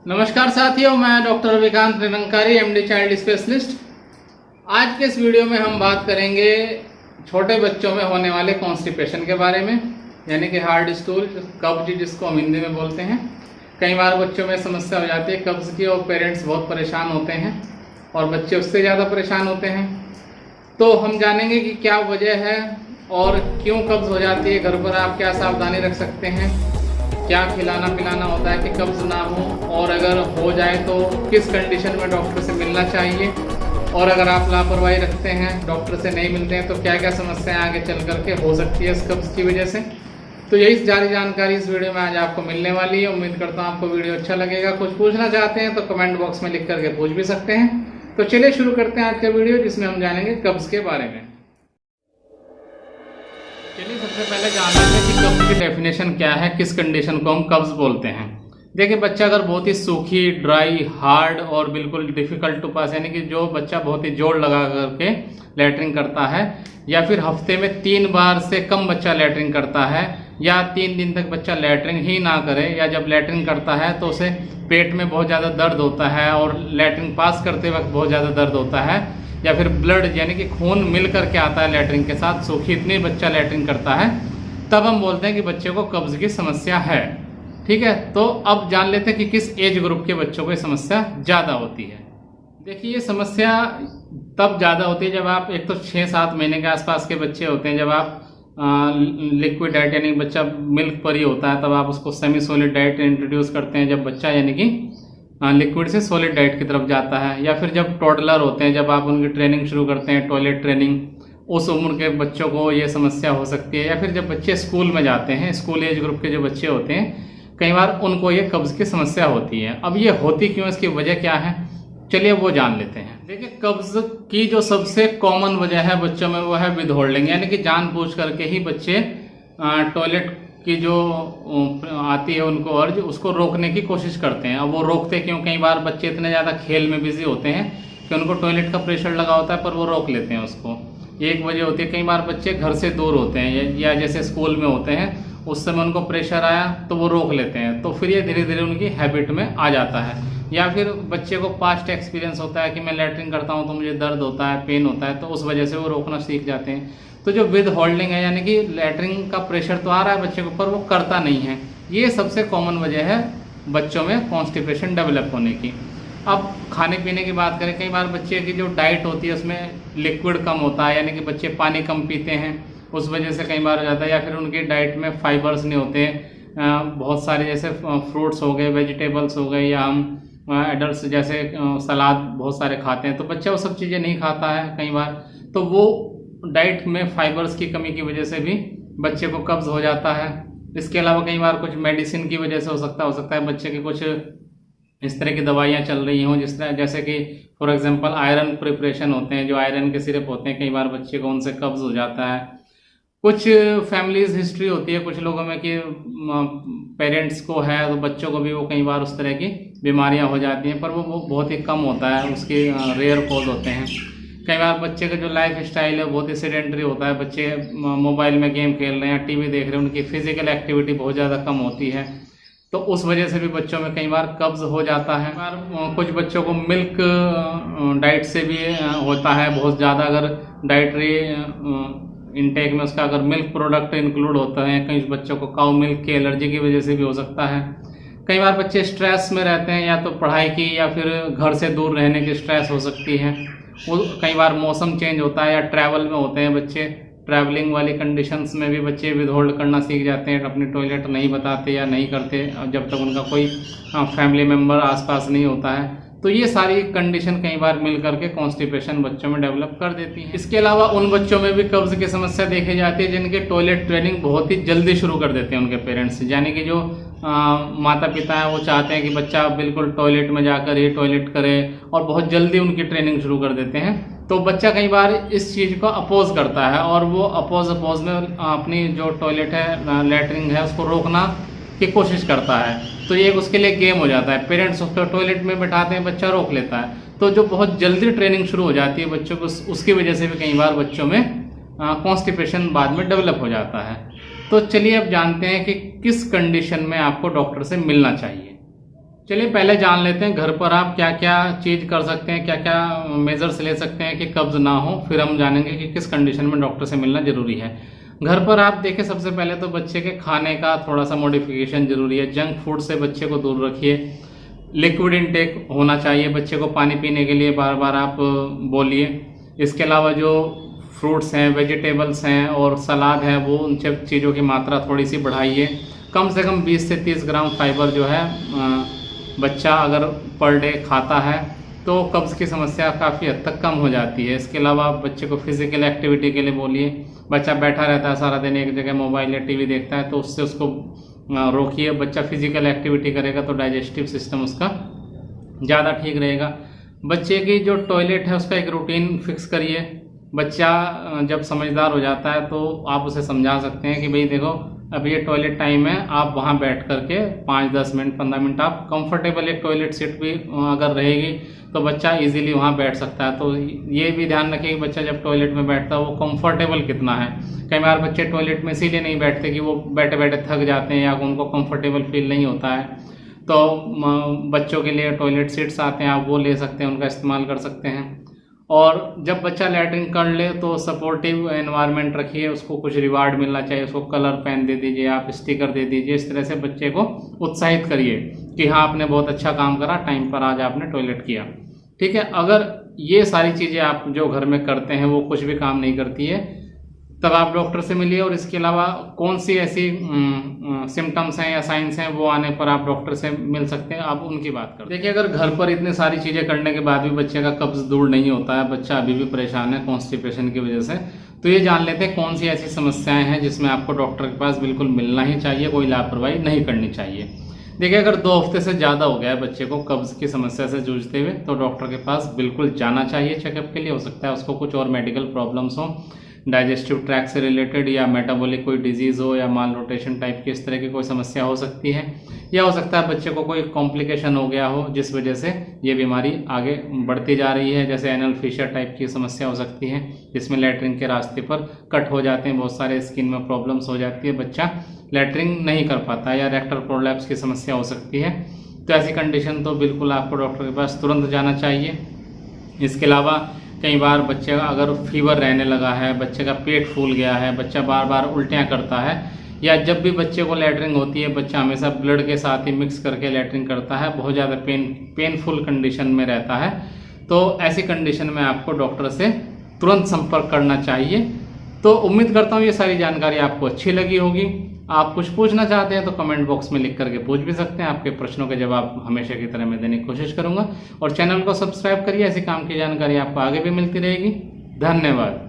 नमस्कार साथियों, मैं doctor Vikant Nirankari MD child specialist. आज के इस वीडियो में हम बात करेंगे छोटे बच्चों में होने वाले कॉन्स्टिपेशन के बारे में, यानी कि हार्ड स्टूल, कब्ज जिसको हम हिंदी में बोलते हैं। कई बार बच्चों में समस्या हो जाती है कब्ज की और पेरेंट्स बहुत परेशान होते हैं और बच्चे उससे ज़्यादा परेशान होते हैं। तो हम जानेंगे कि क्या वजह है और क्यों कब्ज हो जाती है। घर पर आप क्या सावधानी रख सकते हैं, क्या खिलाना पिलाना होता है कि कब्ज ना हो, और अगर हो जाए तो किस कंडीशन में डॉक्टर से मिलना चाहिए, और अगर आप लापरवाही रखते हैं, डॉक्टर से नहीं मिलते हैं, तो क्या क्या समस्याएं आगे चल करके हो सकती है इस कब्ज की वजह से। तो यही सारी जानकारी इस वीडियो में आज आपको मिलने वाली है। उम्मीद करता हूँ आपको वीडियो अच्छा लगेगा। कुछ पूछना चाहते हैं तो कमेंट बॉक्स में लिख करके पूछ भी सकते हैं। तो चलिए शुरू करते हैं आज का वीडियो, जिसमें हम जानेंगे कब्ज के बारे में। चलिए सबसे पहले जान लेते हैं कि कब्ज की डेफिनेशन क्या है, किस कंडीशन को हम कब्ज बोलते हैं। देखिए, बच्चा अगर बहुत ही सूखी, ड्राई, हार्ड और बिल्कुल डिफिकल्ट टू पास, यानी कि जो बच्चा बहुत ही जोर लगा करके लैट्रिन करता है, या फिर हफ्ते में 3 बार से कम बच्चा लैट्रिन करता है, या 3 दिन तक बच्चा लैट्रिन ही ना करे, या जब लैट्रिन करता है तो उसे पेट में बहुत ज़्यादा दर्द होता है और लैट्रिन पास करते वक्त बहुत ज़्यादा दर्द होता है, या फिर ब्लड यानी कि खून मिल करके आता है लैट्रिन के साथ, सूखी इतनी बच्चा लैट्रिन करता है, तब हम बोलते हैं कि बच्चे को कब्ज की समस्या है। ठीक है, तो अब जान लेते हैं कि किस एज ग्रुप के बच्चों को ये समस्या ज़्यादा होती है। देखिए, ये समस्या तब ज़्यादा होती है जब आप, एक तो 6-7 महीने के आसपास के बच्चे होते हैं, जब आप लिक्विड डाइट यानी बच्चा मिल्क पर ही होता है, तब आप उसको सेमी सॉलिड डाइट इंट्रोड्यूस करते हैं, जब बच्चा यानी कि लिक्विड से सॉलिड डाइट की तरफ जाता है। या फिर जब टोडलर होते हैं, जब आप उनकी ट्रेनिंग शुरू करते हैं, टॉयलेट ट्रेनिंग, उस उम्र के बच्चों को ये समस्या हो सकती है। या फिर जब बच्चे स्कूल में जाते हैं, स्कूल एज ग्रुप के जो बच्चे होते हैं, कई बार उनको ये कब्ज की समस्या होती है। अब ये होती क्यों, इसकी वजह क्या है, चलिए वो जान लेते हैं। देखिए, कब्ज की जो सबसे कॉमन वजह है बच्चों में, वो है विदहोल्डिंग, यानी कि जानबूझ करके ही बच्चे टॉयलेट की जो आती है उनको अर्ज, उसको रोकने की कोशिश करते हैं। अब वो रोकते क्यों, कई बार बच्चे इतने ज़्यादा खेल में बिजी होते हैं कि उनको टॉयलेट का प्रेशर लगा होता है, पर वो रोक लेते हैं उसको। एक वजह होती है, कई बार बच्चे घर से दूर होते हैं या जैसे स्कूल में होते हैं, उस समय उनको प्रेशर आया तो वो रोक लेते हैं, तो फिर ये धीरे धीरे उनकी हैबिट में आ जाता है। या फिर बच्चे को पास्ट एक्सपीरियंस होता है कि मैं लैट्रिन करता हूँ तो मुझे दर्द होता है, पेन होता है, तो उस वजह से वो रोकना सीख जाते हैं। तो जो विद होल्डिंग है, यानी कि लैट्रिन का प्रेशर तो आ रहा है बच्चे के ऊपर, वो करता नहीं है, ये सबसे कॉमन वजह है बच्चों में कॉन्स्टिपेशन डेवलप होने की। अब खाने पीने की बात करें, कई बार बच्चे की जो डाइट होती है उसमें लिक्विड कम होता है, यानी कि बच्चे पानी कम पीते हैं, उस वजह से कई बार हो जाता है। या फिर उनकी डाइट में फाइबर्स नहीं होते, बहुत सारे जैसे फ्रूट्स हो गए, वेजिटेबल्स हो गए, या हम एडल्ट्स जैसे सलाद बहुत सारे खाते हैं, तो बच्चा वो सब चीज़ें नहीं खाता है कई बार, तो वो डाइट में फाइबर्स की कमी की वजह से भी बच्चे को कब्ज हो जाता है। इसके अलावा कई बार कुछ मेडिसिन की वजह से हो सकता है बच्चे के कुछ इस तरह की दवाइयाँ चल रही हों, जिस तरह जैसे कि फॉर एग्जांपल आयरन प्रिपरेशन होते हैं, जो आयरन के सिरप होते हैं, कई बार बच्चे को उनसे कब्ज हो जाता है। कुछ फैमिलीज हिस्ट्री होती है कुछ लोगों में कि पेरेंट्स को है तो बच्चों को भी वो कई बार उस तरह की बीमारियां हो जाती हैं, पर वो बहुत ही कम होता है, उसके रेयर कॉज होते हैं। कई बार बच्चे का जो लाइफ स्टाइल है बहुत ही सेडेंटरी होता है, बच्चे मोबाइल में गेम खेल रहे हैं, टीवी देख रहे हैं, उनकी फिजिकल एक्टिविटी बहुत ज़्यादा कम होती है, तो उस वजह से भी बच्चों में कई बार कब्ज हो जाता है। कुछ बच्चों को मिल्क डाइट से भी होता है बहुत ज़्यादा, अगर डाइटरी इनटेक में उसका अगर मिल्क प्रोडक्ट इंक्लूड होता है, कई बच्चों को काउ मिल्क की एलर्जी की वजह से भी हो सकता है। कई बार बच्चे स्ट्रेस में रहते हैं, या तो पढ़ाई की या फिर घर से दूर रहने की स्ट्रेस हो सकती है। वो कई बार मौसम चेंज होता है, या ट्रैवल में होते हैं बच्चे, ट्रैवलिंग वाली कंडीशंस में भी बच्चे विदहोल्ड करना सीख जाते हैं, अपनी टॉयलेट नहीं बताते या नहीं करते जब तक उनका कोई फैमिली मेम्बर आसपास नहीं होता है। तो ये सारी कंडीशन कई बार मिल करके कॉन्स्टिपेशन बच्चों में डेवलप कर देती है। इसके अलावा उन बच्चों में भी कब्ज की समस्या देखी जाती है जिनके टॉयलेट ट्रेनिंग बहुत ही जल्दी शुरू कर देते हैं उनके पेरेंट्स, यानी कि जो माता पिता हैं वो चाहते हैं कि बच्चा बिल्कुल टॉयलेट में जाकर ही टॉयलेट करे, और बहुत जल्दी उनकी ट्रेनिंग शुरू कर देते हैं। तो बच्चा कई बार इस चीज़ को अपोज करता है, और वो अपोज में अपनी जो टॉयलेट है, लैट्रिन है, उसको रोकना की कोशिश करता है। तो ये उसके लिए गेम हो जाता है, पेरेंट्स उसको टॉयलेट में बैठाते हैं, बच्चा रोक लेता है, तो जो बहुत जल्दी ट्रेनिंग शुरू हो जाती है बच्चों को, उसकी वजह से भी कई बार बच्चों में कॉन्स्टिपेशन बाद में डेवलप हो जाता है। तो चलिए अब जानते हैं कि किस कंडीशन में आपको डॉक्टर से मिलना चाहिए। चलिए पहले जान लेते हैं घर पर आप क्या क्या चीज़ कर सकते हैं, क्या क्या मेजर्स ले सकते हैं कि कब्ज़ ना हो, फिर हम जानेंगे कि किस कंडीशन में डॉक्टर से मिलना ज़रूरी है। घर पर आप देखें, सबसे पहले तो बच्चे के खाने का थोड़ा सा मॉडिफिकेशन ज़रूरी है। जंक फूड से बच्चे को दूर रखिए। लिक्विड इनटेक होना चाहिए, बच्चे को पानी पीने के लिए बार बार आप बोलिए। इसके अलावा जो फ्रूट्स हैं, वेजिटेबल्स हैं और सलाद है, वो उन सब चीज़ों की मात्रा थोड़ी सी बढ़ाइए। कम से कम 20 से 30 ग्राम फाइबर जो है बच्चा अगर पर डे खाता है तो कब्ज़ की समस्या काफ़ी हद तक कम हो जाती है। इसके अलावा बच्चे को फिजिकल एक्टिविटी के लिए बोलिए। बच्चा बैठा रहता है सारा दिन एक जगह, मोबाइल या टीवी देखता है, तो उससे उसको रोकिए। बच्चा फिजिकल एक्टिविटी करेगा तो डाइजेस्टिव सिस्टम उसका ज़्यादा ठीक रहेगा। बच्चे की जो टॉयलेट है उसका एक रूटीन फिक्स करिए। बच्चा जब समझदार हो जाता है तो आप उसे समझा सकते हैं कि भाई देखो अब ये टॉयलेट टाइम है, आप वहाँ बैठ करके 5-10 मिनट 15 मिनट आप कंफर्टेबल, एक टॉयलेट सीट भी अगर रहेगी तो बच्चा इजीली वहाँ बैठ सकता है। तो ये भी ध्यान रखिए कि बच्चा जब टॉयलेट में बैठता है वो कंफर्टेबल कितना है। कई बार बच्चे टॉयलेट में इसीलिए नहीं बैठते कि वो बैठे बैठे थक जाते हैं या उनको कंफर्टेबल फील नहीं होता है। तो बच्चों के लिए टॉयलेट सीट्स आते हैं, आप वो ले सकते हैं, उनका इस्तेमाल कर सकते हैं। और जब बच्चा लैट्रिन कर ले तो सपोर्टिव एनवायरनमेंट रखिए, उसको कुछ रिवार्ड मिलना चाहिए, उसको कलर पेन दे दीजिए, आप स्टिकर दे दीजिए। इस तरह से बच्चे को उत्साहित करिए कि हाँ आपने बहुत अच्छा काम करा, टाइम पर आज आपने टॉयलेट किया। ठीक है, अगर ये सारी चीज़ें आप जो घर में करते हैं वो कुछ भी काम नहीं करती है, तब आप डॉक्टर से मिलिए। और इसके अलावा कौन सी ऐसी सिम्टम्स हैं या साइंस हैं, वो आने पर आप डॉक्टर से मिल सकते हैं, आप उनकी बात करें। देखिए, अगर घर पर इतनी सारी चीज़ें करने के बाद भी बच्चे का कब्ज़ दूर नहीं होता है, बच्चा अभी भी परेशान है कॉन्स्टिपेशन की वजह से, तो ये जान लेते हैं कौन सी ऐसी समस्याएं हैं जिसमें आपको डॉक्टर के पास बिल्कुल मिलना ही चाहिए, कोई लापरवाही नहीं करनी चाहिए। देखिए, अगर 2 हफ्ते से ज़्यादा हो गया है बच्चे को कब्ज़ की समस्या से जूझते हुए, तो डॉक्टर के पास बिल्कुल जाना चाहिए चेकअप के लिए। हो सकता है उसको कुछ और मेडिकल प्रॉब्लम्स हो, डाइजेस्टिव ट्रैक से रिलेटेड, या मेटाबॉलिक कोई डिजीज़ हो, या माल रोटेशन टाइप की इस तरह की कोई समस्या हो सकती है। या हो सकता है बच्चे को कोई कॉम्प्लिकेशन हो गया हो जिस वजह से ये बीमारी आगे बढ़ती जा रही है, जैसे एनल फिशर टाइप की समस्या हो सकती है जिसमें लैट्रिन के रास्ते पर कट हो जाते हैं, बहुत सारे स्किन में प्रॉब्लम्स हो जाती है, बच्चा लैट्रिन नहीं कर पाता, या रेक्टल प्रोलैप्स की समस्या हो सकती है। तो ऐसी कंडीशन तो बिल्कुल आपको डॉक्टर के पास तुरंत जाना चाहिए। इसके अलावा कई बार बच्चे का अगर फीवर रहने लगा है, बच्चे का पेट फूल गया है, बच्चा बार बार उल्टियाँ करता है, या जब भी बच्चे को लैट्रिन होती है बच्चा हमेशा ब्लड के साथ ही मिक्स करके लैट्रिन करता है, बहुत ज़्यादा पेनफुल कंडीशन में रहता है, तो ऐसी कंडीशन में आपको डॉक्टर से तुरंत संपर्क करना चाहिए। तो उम्मीद करता हूँ ये सारी जानकारी आपको अच्छी लगी होगी। आप कुछ पूछना चाहते हैं तो कमेंट बॉक्स में लिख करके पूछ भी सकते हैं। आपके प्रश्नों के जवाब हमेशा की तरह मैं देने की कोशिश करूंगा। और चैनल को सब्सक्राइब करिए, ऐसी काम की जानकारी आपको आगे भी मिलती रहेगी। धन्यवाद।